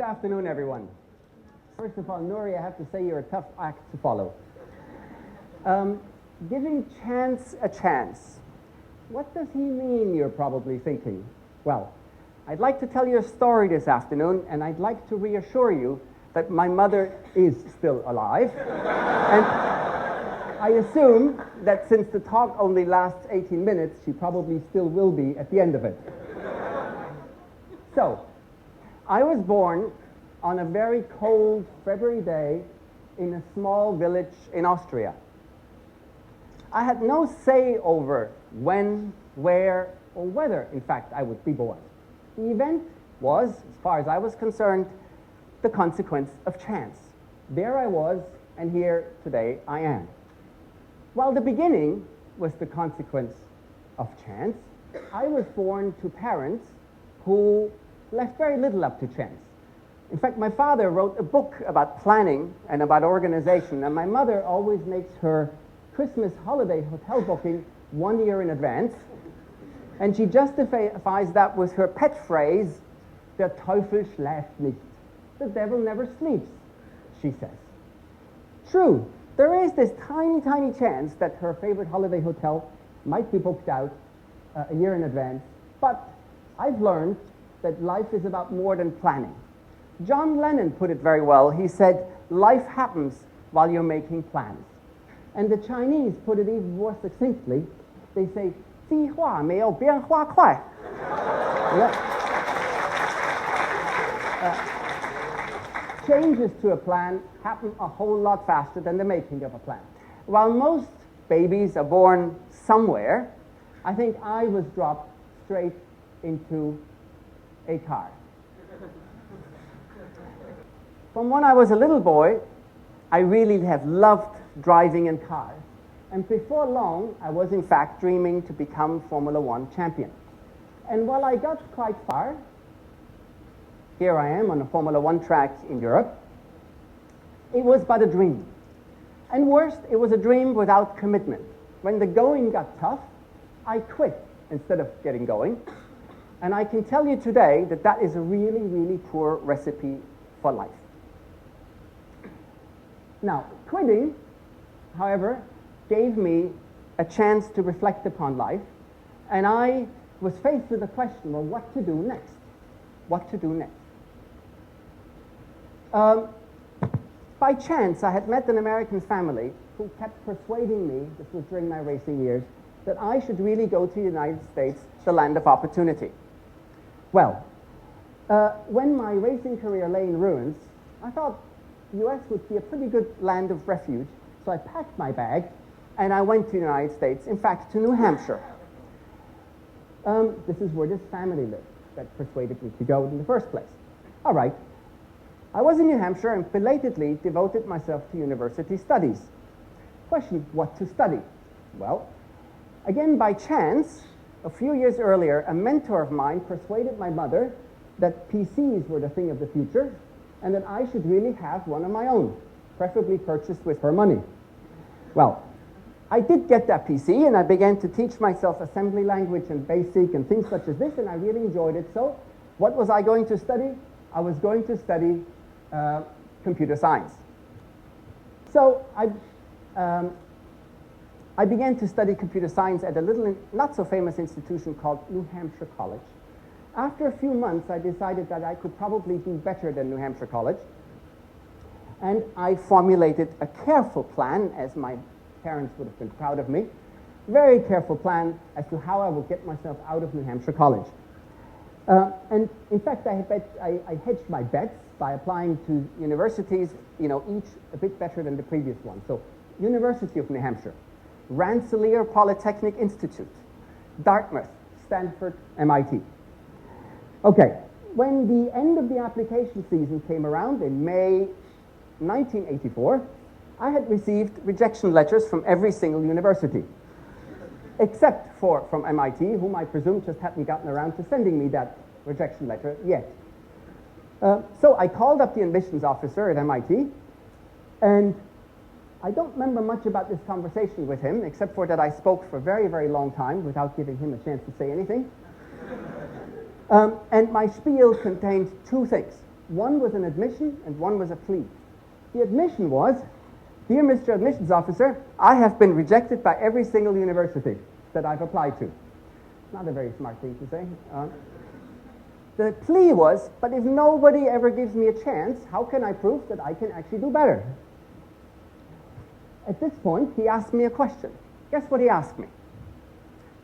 afternoon, everyone. First of all, Nuri, I have to say you're a tough act to follow. Giving chance a chance. What does he mean, you're probably thinking? Well, I'd like to tell you a story this afternoon, and I'd like to reassure you that my mother is still alive. And I assume that since the talk only lasts 18 minutes, she probably still will be at the end of it. So, I was born on a very cold February day in a small village in Austria. I had no say over when, where, or whether, in fact, I would be born. The event was, as far as I was concerned, the consequence of chance. There I was, and here today I am. While the beginning was the consequence of chance, I was born to parents who left very little up to chance. In fact, my father wrote a book about planning and about organization, and my mother always makes her Christmas holiday hotel booking 1 year in advance, and she justifies that with her pet phrase, "Der Teufel schläft nicht." The devil never sleeps, she says. True, there is this tiny, tiny chance that her favorite holiday hotel might be booked out a year in advance, but I've learned that life is about more than planning. John Lennon put it very well. He said, life happens while you're making plans. And the Chinese put it even more succinctly. They say, 计划没有变化快. Changes to a plan happen a whole lot faster than the making of a plan. While most babies are born somewhere, I think I was dropped straight into a car. From when I was a little boy, I really have loved driving in cars. And before long, I was in fact dreaming to become Formula One champion. And while I got quite far, here I am on a Formula One track in Europe, it was but a dream. And worst, it was a dream without commitment. When the going got tough, I quit instead of getting going. And I can tell you today that that is a really, really poor recipe for life. Now, quitting, however, gave me a chance to reflect upon life, and I was faced with the question, well, what to do next? What to do next? By chance, I had met an American family who kept persuading me, this was during my racing years, that I should really go to the United States, the land of opportunity. Well, when my racing career lay in ruins, I thought the US would be a pretty good land of refuge, so I packed my bag and I went to the United States, in fact, to New Hampshire. This is where this family lived that persuaded me to go in the first place. All right. I was in New Hampshire and belatedly devoted myself to university studies. Question, what to study? Well, again by chance, a few years earlier, a mentor of mine persuaded my mother that PCs were the thing of the future and that I should really have one of my own, preferably purchased with her money. Well, I did get that PC and I began to teach myself assembly language and BASIC and things such as this, and I really enjoyed it. So what was I going to study? I was going to study computer science. So I began to study computer science at a little not so famous institution called New Hampshire College. After a few months, I decided that I could probably do better than New Hampshire College, and I formulated a careful plan, as my parents would have been proud of me, very careful plan as to how I would get myself out of New Hampshire College. And in fact, I hedged my bets by applying to universities, each a bit better than the previous one. So, University of New Hampshire, Rensselaer Polytechnic Institute, Dartmouth, Stanford, M.I.T. Okay, when the end of the application season came around in May 1984, I had received rejection letters from every single university, except from M.I.T, whom I presume just hadn't gotten around to sending me that rejection letter yet. So I called up the admissions officer at M.I.T, and I don't remember much about this conversation with him, except for that I spoke for a very, very long time without giving him a chance to say anything. And my spiel contained two things. One was an admission and one was a plea. The admission was, "Dear Mr. Admissions Officer, I have been rejected by every single university that I've applied to." Not a very smart thing to say. The plea was, "But if nobody ever gives me a chance, how can I prove that I can actually do better?" At this point, he asked me a question. Guess what he asked me?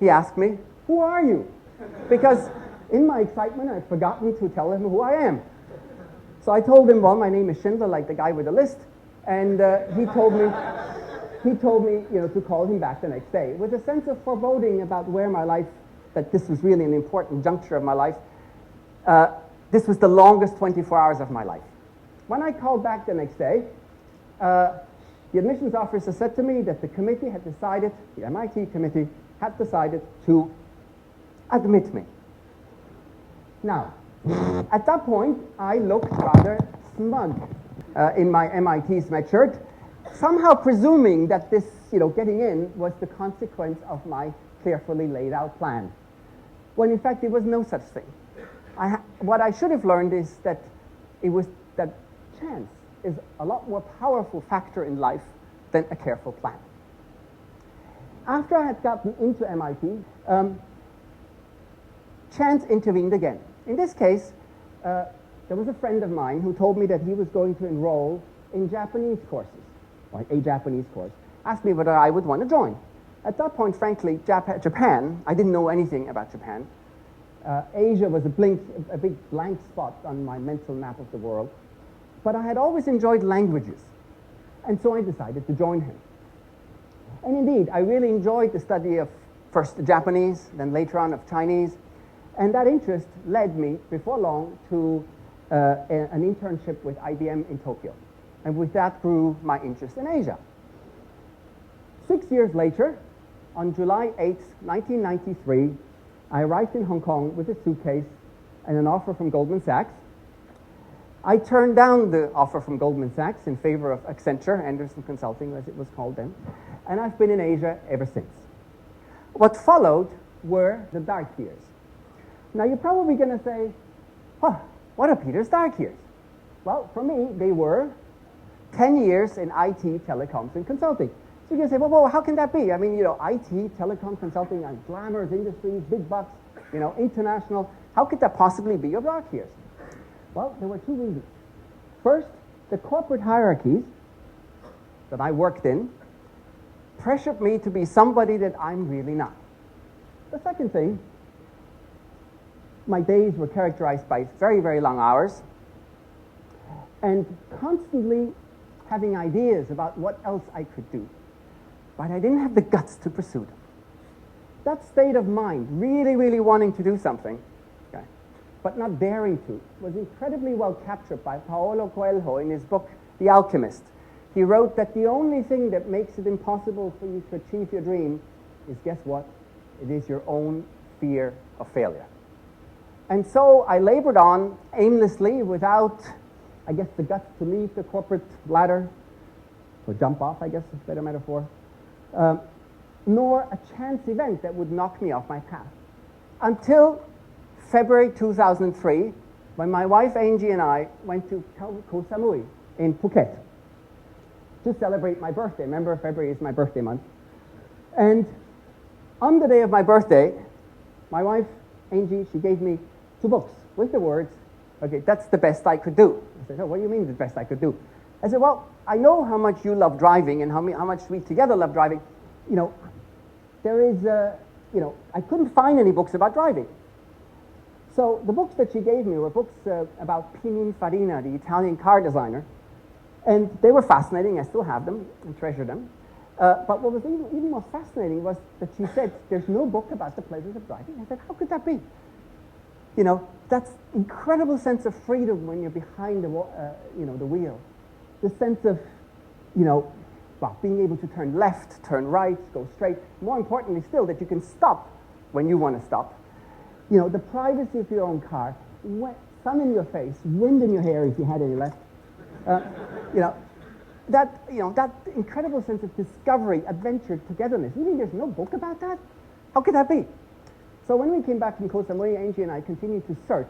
He asked me, "Who are you?" Because in my excitement, I'd forgotten to tell him who I am. So I told him, "Well, my name is Schindler," like the guy with the list, and he told me, to call him back the next day with a sense of foreboding about where my life, that this was really an important juncture of my life. This was the longest 24 hours of my life. When I called back the next day, the admissions officer said to me that the committee had decided, the MIT committee had decided to admit me. Now, at that point, I looked rather smug in my MIT sweatshirt, somehow presuming that this, getting in was the consequence of my carefully laid out plan, when in fact there was no such thing. What I should have learned is that that chance is a lot more powerful factor in life than a careful plan. After I had gotten into MIT, chance intervened again. In this case, there was a friend of mine who told me that he was going to enroll in Japanese courses, or a Japanese course, asked me whether I would want to join. At that point, frankly, Japan, I didn't know anything about Japan. Asia was a big blank spot on my mental map of the world. But I had always enjoyed languages, and so I decided to join him. And indeed, I really enjoyed the study of first Japanese, then later on of Chinese, and that interest led me, before long, to an internship with IBM in Tokyo. And with that grew my interest in Asia. 6 years later, on July 8th, 1993, I arrived in Hong Kong with a suitcase and an offer from Goldman Sachs. I turned down the offer from Goldman Sachs in favor of Accenture, Anderson Consulting as it was called then, and I've been in Asia ever since. What followed were the dark years. Now you're probably going to say, what are Peter's dark years? Well, for me, they were 10 years in IT, telecoms, and consulting. So you're going to say, well, how can that be? I mean, IT, telecom, consulting, and glamorous industries, big bucks, international. How could that possibly be your dark years? Well, there were two reasons. First, the corporate hierarchies that I worked in pressured me to be somebody that I'm really not. The second thing, my days were characterized by very, very long hours and constantly having ideas about what else I could do. But I didn't have the guts to pursue them. That state of mind, really, really wanting to do something, but not daring to, was incredibly well captured by Paulo Coelho in his book, The Alchemist. He wrote that the only thing that makes it impossible for you to achieve your dream is, guess what? It is your own fear of failure. And so I labored on aimlessly without, I guess, the guts to leave the corporate ladder, or jump off, I guess is a better metaphor, nor a chance event that would knock me off my path. Until February 2003, when my wife Angie and I went to Koh Samui in Phuket to celebrate my birthday. Remember, February is my birthday month. And on the day of my birthday, my wife Angie, she gave me 2 books with the words, "Okay, that's the best I could do." I said, "Oh, what do you mean the best I could do?" I said, "Well, I know how much you love driving and how much we together love driving. There is, I couldn't find any books about driving." So the books that she gave me were books about Pininfarina, the Italian car designer, and they were fascinating. I still have them and treasure them. But what was even more fascinating was that she said, "There's no book about the pleasures of driving." I said, "How could that be?" That's incredible sense of freedom when you're behind the wheel. The sense of, being able to turn left, turn right, go straight. More importantly still, that you can stop when you want to stop. The privacy of your own car, sun in your face, wind in your hair if you had any left. That incredible sense of discovery, adventure, togetherness. You mean there's no book about that? How could that be? So when we came back from Koh Samui, Angie and I continued to search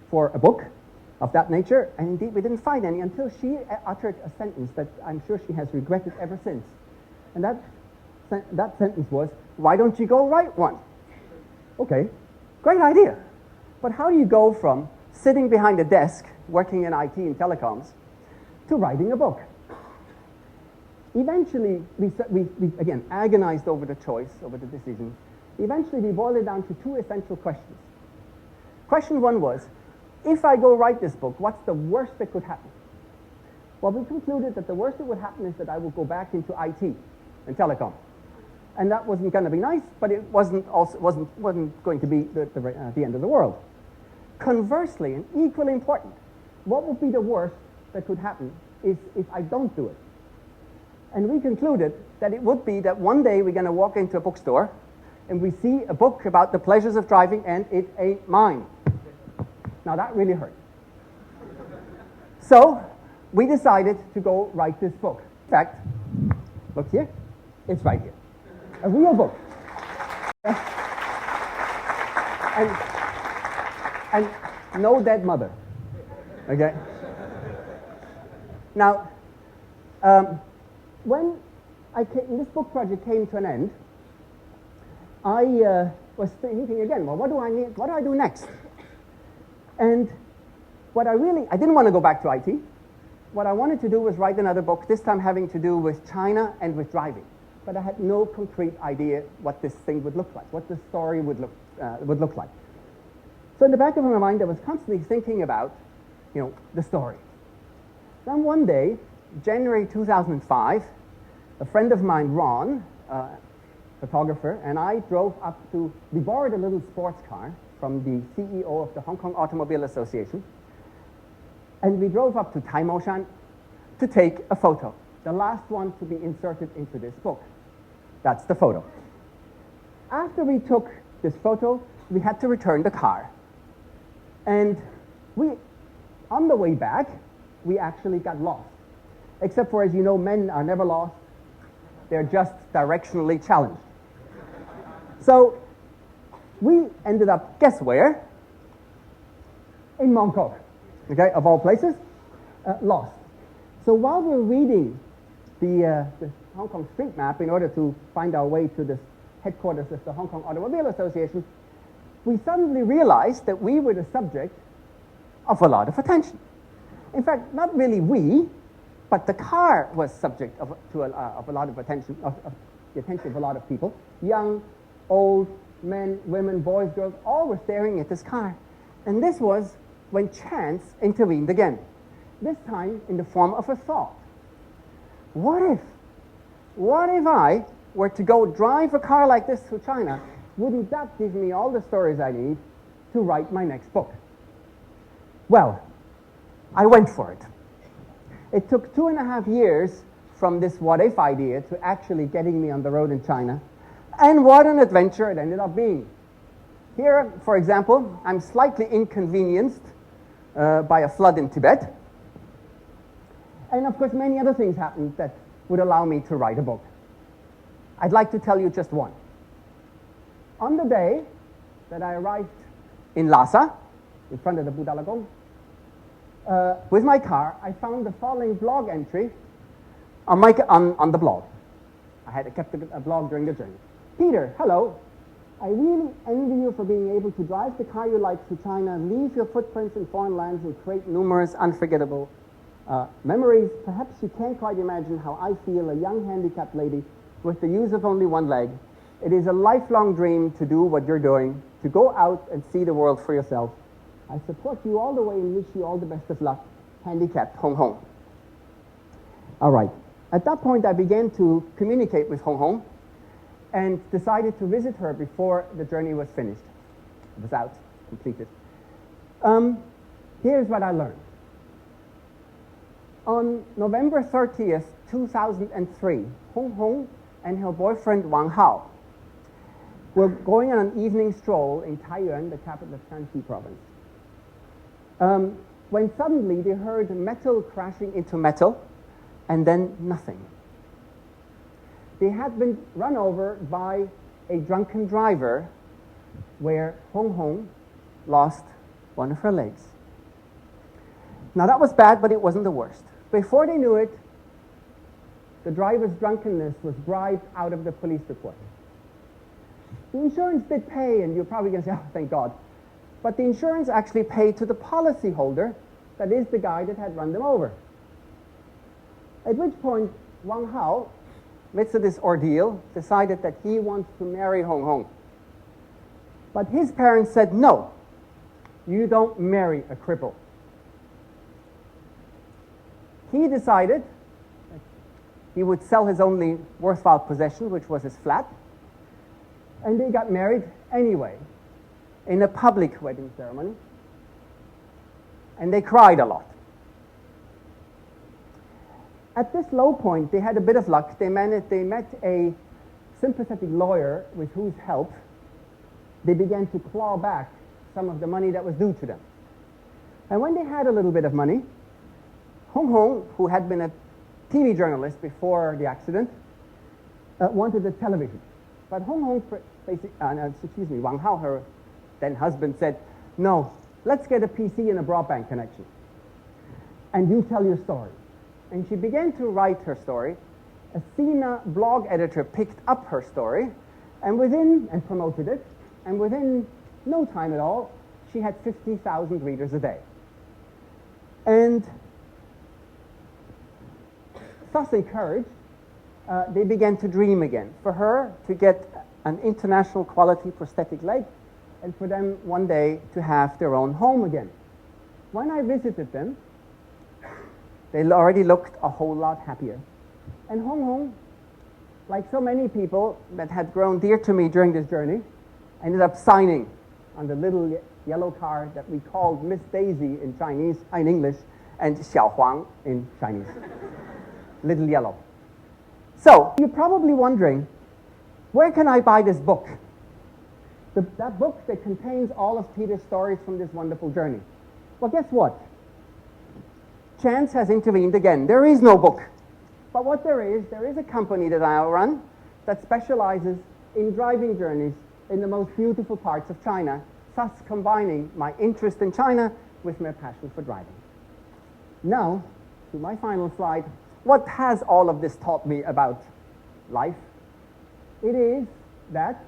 for a book, of that nature, and indeed we didn't find any until she uttered a sentence that I'm sure she has regretted ever since. And that sentence was, "Why don't you go write one?" Okay, great idea. But how do you go from sitting behind a desk, working in IT and telecoms, to writing a book? Eventually, we again agonized over the choice, over the decision. Eventually, we boiled it down to two essential questions. Question one was, if I go write this book, what's the worst that could happen? Well, we concluded that the worst that would happen is that I would go back into IT and telecom. And that wasn't going to be nice, but it wasn't going to be the end of the world. Conversely, and equally important, what would be the worst that could happen is if I don't do it? And we concluded that it would be that one day we're going to walk into a bookstore and we see a book about the pleasures of driving and it ain't mine. Now that really hurt. So we decided to go write this book. In fact, look here, it's right here. A real book. And no dead mother. Okay? Now, when this book project came to an end, I was thinking again, well, what do I do next? And I didn't want to go back to IT. What I wanted to do was write another book, this time having to do with China and with driving. But I had no concrete idea what this thing would look like, what the story would look like. So in the back of my mind, I was constantly thinking about, the story. Then one day, January 2005, a friend of mine, Ron, photographer, and I we borrowed a little sports car from the CEO of the Hong Kong Automobile Association, and we drove up to Taimoshan to take a photo, the last one to be inserted into this book. That's the photo. After we took this photo, we had to return the car. And on the way back, we actually got lost. Except for, as you know, men are never lost. They're just directionally challenged. So we ended up, guess where? In Mongkok, okay, of all places, lost. So while we're reading the Hong Kong street map in order to find our way to the headquarters of the Hong Kong Automobile Association, we suddenly realized that we were the subject of a lot of attention. In fact, not really we, but the car was subject of a lot of attention, of the attention of a lot of people. Young, old, men, women, boys, girls, all were staring at this car. And this was when chance intervened again, this time in the form of a thought. What if I were to go drive a car like this through China? Wouldn't that give me all the stories I need to write my next book? Well, I went for it. It took 2.5 years from this what-if idea to actually getting me on the road in China. And what an adventure it ended up being. Here, for example, I'm slightly inconvenienced by a flood in Tibet. And of course, many other things happened that would allow me to write a book. I'd like to tell you just one. On the day that I arrived in Lhasa, in front of the Buddha Lagoon, with my car, I found the following blog entry on the blog. I had kept a blog during the journey. Peter, hello. I really envy you for being able to drive the car you like through China, leave your footprints in foreign lands, and create numerous unforgettable memories. Perhaps you can't quite imagine how I feel, a young handicapped lady with the use of only one leg. It is a lifelong dream to do what you're doing, to go out and see the world for yourself. I support you all the way and wish you all the best of luck. Handicapped Hong Hong. All right. At that point, I began to communicate with Hong Hong and decided to visit her before the journey was finished. It was out, completed. Here's what I learned. On November 30th, 2003, Hong Hong and her boyfriend Wang Hao were going on an evening stroll in Taiyuan, the capital of Shanxi province, when suddenly they heard metal crashing into metal, and then nothing. They had been run over by a drunken driver where Hong Hong lost one of her legs. Now that was bad, but it wasn't the worst. Before they knew it, the driver's drunkenness was bribed out of the police report. The insurance did pay, and you're probably going to say, oh, thank God. But the insurance actually paid to the policyholder, that is the guy that had run them over. At which point, Wang Hao, amidst of this ordeal, decided that he wants to marry Hong Hong. But his parents said, no, you don't marry a cripple. He decided that he would sell his only worthwhile possession, which was his flat, and they got married anyway, in a public wedding ceremony, and they cried a lot. At this low point, they had a bit of luck. They met a sympathetic lawyer with whose help they began to claw back some of the money that was due to them. And when they had a little bit of money, Hong Hong, who had been a TV journalist before the accident, wanted a television. But Hong Hong, Wang Hao, her then husband, said, no, let's get a PC and a broadband connection. And you tell your story. And she began to write her story. A Sina blog editor picked up her story and promoted it. And within no time at all, she had 50,000 readers a day. And thus encouraged, they began to dream again. For her to get an international quality prosthetic leg, and for them one day to have their own home again. When I visited them, they already looked a whole lot happier. And Hong Hong, like so many people that had grown dear to me during this journey, ended up signing on the little yellow car that we called Miss Daisy in Chinese, in English, and Xiao Huang in Chinese. Little yellow. So, you're probably wondering, where can I buy this book? That book that contains all of Peter's stories from this wonderful journey. Well, guess what? Chance has intervened again. There is no book. But what there is a company that I run that specializes in driving journeys in the most beautiful parts of China, thus combining my interest in China with my passion for driving. Now, to my final slide, what has all of this taught me about life? It is that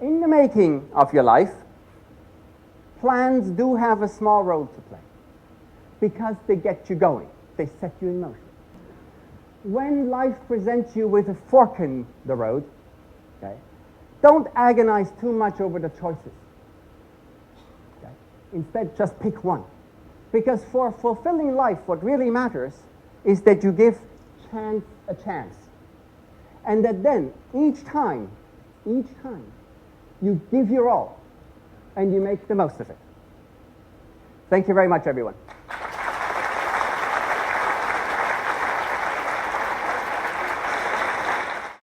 in the making of your life, plans do have a small role to play because they get you going. They set you in motion. When life presents you with a fork in the road, okay, don't agonize too much over the choices. Okay? Instead, just pick one. Because for fulfilling life, what really matters is that you give chance a chance. And that then, each time, you give your all, and you make the most of it. Thank you very much, everyone.